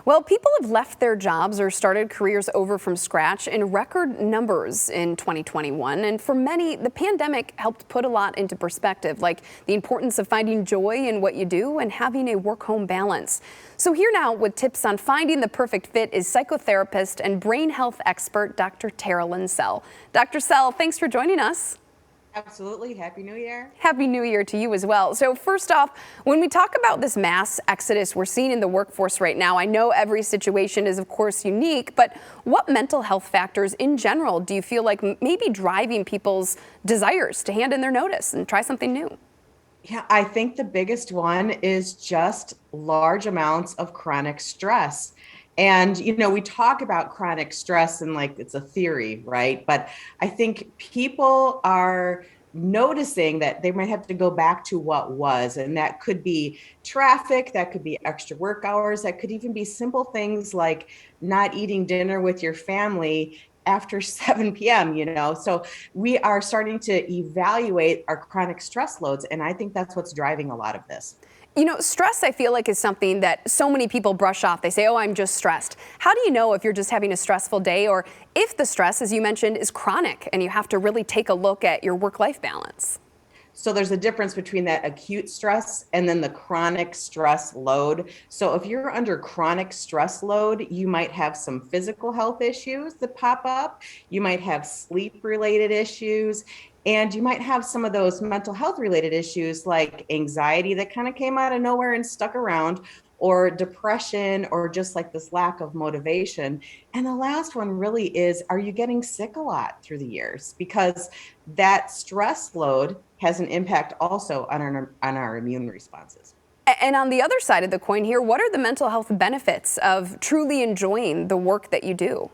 Well, people have left their jobs or started careers over from scratch in record numbers in 2021. And for many, the pandemic helped put a lot into perspective, like the importance of finding joy in what you do and having a work-home balance. So here now with tips on finding the perfect fit is psychotherapist and brain health expert, Dr. Tara Linsell. Dr. Sell, thanks for joining us. Absolutely. Happy New Year. Happy New Year to you as well. So first off, when we talk about this mass exodus we're seeing in the workforce right now, I know every situation is of course unique, but what mental health factors in general do you feel like maybe driving people's desires to hand in their notice and try something new? Yeah, I think the biggest one is just large amounts of chronic stress. And, we talk about chronic stress and like it's a theory, right? But I think people are noticing that they might have to go back to what was, and that could be traffic, that could be extra work hours, that could even be simple things like not eating dinner with your family after 7 p.m., So we are starting to evaluate our chronic stress loads, and I think that's what's driving a lot of this. Stress, I feel like, is something that so many people brush off. They say, oh, I'm just stressed. How do you know if you're just having a stressful day or if the stress, as you mentioned, is chronic and you have to really take a look at your work-life balance? So there's a difference between that acute stress and then the chronic stress load. So if you're under chronic stress load, you might have some physical health issues that pop up. You might have sleep related issues. And you might have some of those mental health related issues like anxiety that kind of came out of nowhere and stuck around, or depression, or just like this lack of motivation. And the last one really is, are you getting sick a lot through the years? Because that stress load has an impact also on our immune responses. And on the other side of the coin here, what are the mental health benefits of truly enjoying the work that you do?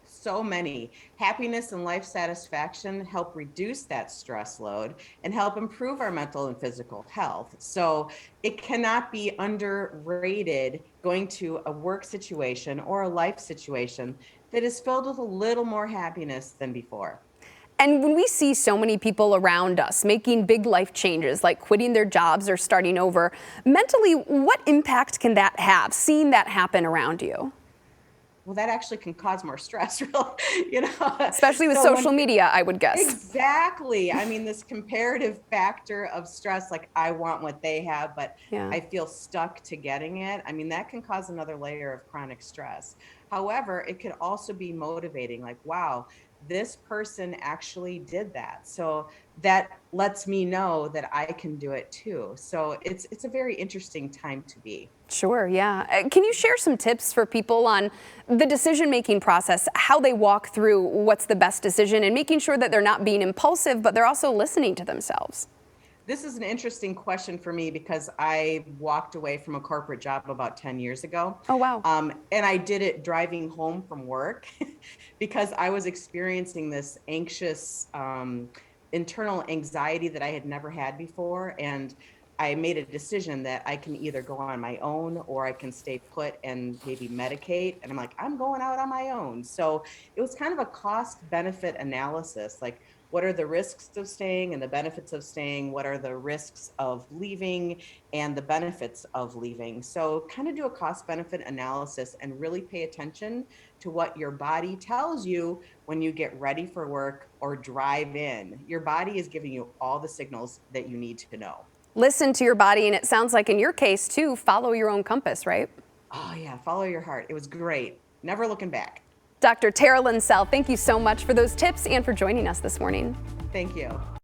So many. Happiness and life satisfaction help reduce that stress load and help improve our mental and physical health. So it cannot be underrated going to a work situation or a life situation that is filled with a little more happiness than before. And when we see so many people around us making big life changes, like quitting their jobs or starting over, mentally, what impact can that have, seeing that happen around you? Well, that actually can cause more stress, really, Especially with social media, I would guess. Exactly. I mean, this comparative factor of stress, like I want what they have, but Yeah. I feel stuck to getting it. I mean, that can cause another layer of chronic stress. However, it could also be motivating, like, wow, this person actually did that. So that lets me know that I can do it too. So it's a very interesting time to be. Sure, yeah. Can you share some tips for people on the decision-making process, how they walk through what's the best decision and making sure that they're not being impulsive, but they're also listening to themselves? This is an interesting question for me because I walked away from a corporate job about 10 years ago. Oh, wow. And I did it driving home from work because I was experiencing this anxious internal anxiety that I had never had before. And I made a decision that I can either go on my own or I can stay put and maybe medicate. And I'm like, I'm going out on my own. So it was kind of a cost benefit analysis. Like, what are the risks of staying and the benefits of staying? What are the risks of leaving and the benefits of leaving? So kind of do a cost benefit analysis and really pay attention to what your body tells you when you get ready for work or drive in. Your body is giving you all the signals that you need to know. Listen to your body, and it sounds like in your case too, follow your own compass, right? Oh yeah, follow your heart. It was great. Never looking back. Dr. Tara Linsell, thank you so much for those tips and for joining us this morning. Thank you.